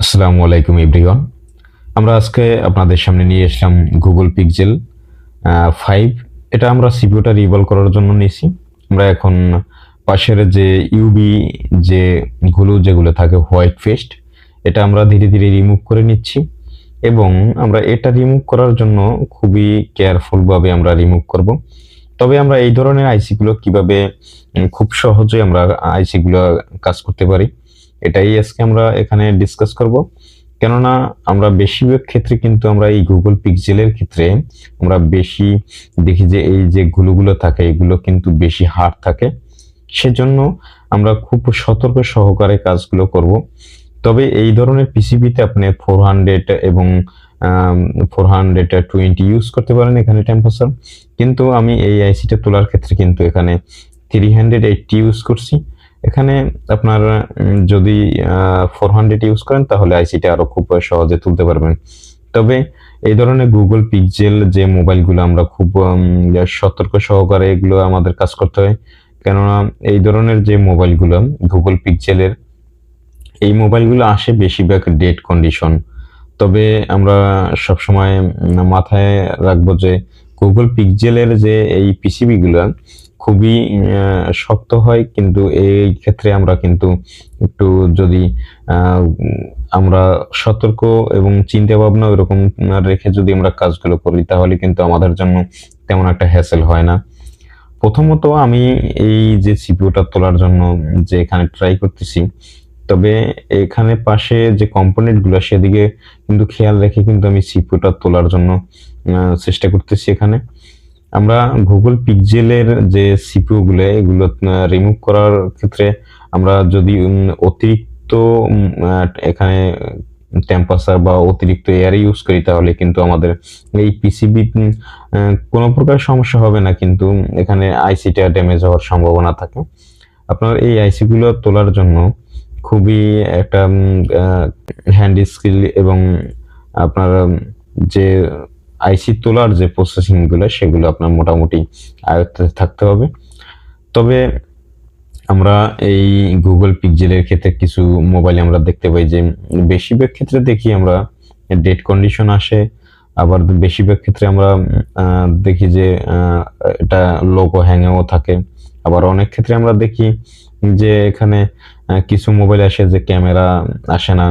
আসসালামু আলাইকুম এভরিওয়ান। আমরা আজকে আপনাদের সামনে নিয়ে আসলাম গুগল পিক্সেল 5। এটা আমরা সিপিইউটা রিভলভ করার জন্য নিয়েছি। আমরা এখন পাশের যে ইউবি যে যেগুলো থাকে হোয়াইট পেস্ট, এটা আমরা ধীরে ধীরে রিমুভ করে নিচ্ছি এবং আমরা এটা রিমুভ করার জন্য খুবই কেয়ারফুল ভাবে আমরা রিমুভ করব। তবে আমরা এই ধরনের আইসিগুলো কিভাবে খুব সহজে আমরা আইসিগুলো কাজ করতে পারি, এটাই আজকে আমরা এখানে ডিসকাস করব। কেননা আমরা বেশিরভাগ ক্ষেত্রে কিন্তু আমরা এই গুগল পিক্সেলের ক্ষেত্রে আমরা বেশি দেখি যে এই যে গুলো থাকে এগুলো কিন্তু বেশি হার্ড থাকে। সেজন্য আমরা খুব সতর্ক সহকারে কাজগুলো করব। তবে এই ধরনের পিসিবিতে আপনি 400 এবং 420 ইউজ করতে পারেন এখানে টেম্পারেচার, কিন্তু আমি এই আইসিটা তোলার ক্ষেত্রে কিন্তু এখানে 380 ইউজ করছি। এখানে আপনার যদি 400 ইউজ করেন তাহলে আইসিটা আরো খুব সহজে তুলতে পারবেন। তবে এই ধরনের গুগল পিক্সেল যে মোবাইলগুলো আমরা খুব সতর্ক সহকারে এগুলো আমাদের কাজ করতে হয়, কেননা এই ধরনের যে মোবাইলগুলো গুগল পিক্সেলের এই মোবাইলগুলো আসে বেশিরভাগ ডেড কন্ডিশন। তবে আমরা সবসময় মাথায় রাখবো যে গুগল পিক্সেলের যে এই পিসিবি গুলো খুবই শক্ত হয়, কিন্তু এই ক্ষেত্রে আমরা কিন্তু একটু যদি আমরা সতর্ক এবং চিন্তা ভাবনা ওইরকম রেখে যদি আমরা কাজগুলো করি তাহলে কিন্তু আমাদের জন্য তেমন একটা হ্যাসেল হয় না। প্রথমত আমি এই যে সিপিইউটা তোলার জন্য যে এখানে ট্রাই করতেছি, তবে এখানে পাশে যে কম্পোনেন্ট গুলো সেদিকে কিন্তু খেয়াল রেখে কিন্তু আমি সিপিইউটা তোলার জন্য চেষ্টা করতেছি। এখানে আমরা গুগল পিক্সেলের যে সিপিইউ গুলো এগুলো রিমুভ করার ক্ষেত্রে আমরা যদি অতিরিক্ত এখানে টেম্পারেচার বা অতিরিক্ত এয়ার ইউজ করি তাহলে কিন্তু আমাদের এই পিসিবি কোনো প্রকার সমস্যা হবে না, কিন্তু এখানে আইসিটা ড্যামেজ হওয়ার সম্ভাবনা থাকে। আপনার এই আইসি গুলো তোলার জন্য খুবই একটা হ্যান্ড স্কিল এবং আপনার যে আইসি তোলার যে প্রসেসিং গুলো সেগুলো আপনার মোটামুটি আয়ত্তে থাকতে হবে। তবে আমরা এই গুগল পিক্সেলের ক্ষেত্রে কিছু মোবাইল আমরা দেখতে পাই যে বেশিরভাগ ক্ষেত্রে দেখি আমরা ডেড কন্ডিশন আসে, আবার বেশিরভাগ ক্ষেত্রে আমরা দেখি যে এটা লোগো হ্যাংও থাকে। আবার অনেক ক্ষেত্রে আমরা দেখি যে এখানে কিছু মোবাইল আসে যে ক্যামেরা আসে না,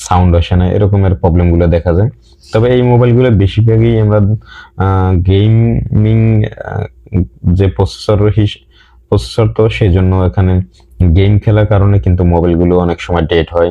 সাউন্ড আসে না, এরকমের প্রবলেমগুলো দেখা যায়। তবে এই মোবাইলগুলো বেশিরভাগই আমরা গেমিং যে প্রসেসর তো সেই জন্য এখানে গেম খেলার কারণে কিন্তু মোবাইলগুলো অনেক সময় ডেড হয়।